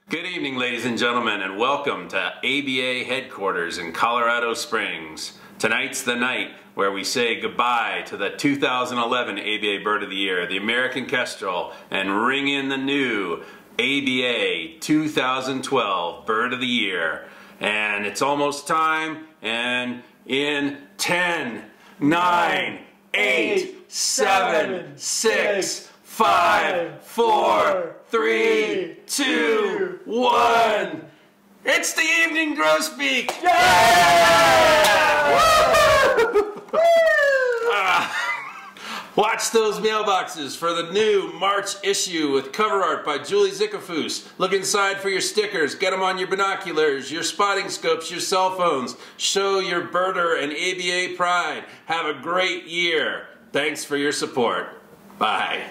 Good evening, ladies and gentlemen, and welcome to ABA headquarters in Colorado Springs. Tonight's the night where we say goodbye to the 2011 ABA Bird of the Year, the American Kestrel, and ring in the new ABA 2012 Bird of the Year. And it's almost time, and in 10, 9, 8, 7, 6, 5, 4, 3, 2, 1. It's the evening grosbeak! Watch those mailboxes for the new March issue with cover art by Julie Zickafoose. Look inside for your stickers. Get them on your binoculars, your spotting scopes, your cell phones. Show your birder and ABA pride. Have a great year. Thanks for your support. Bye.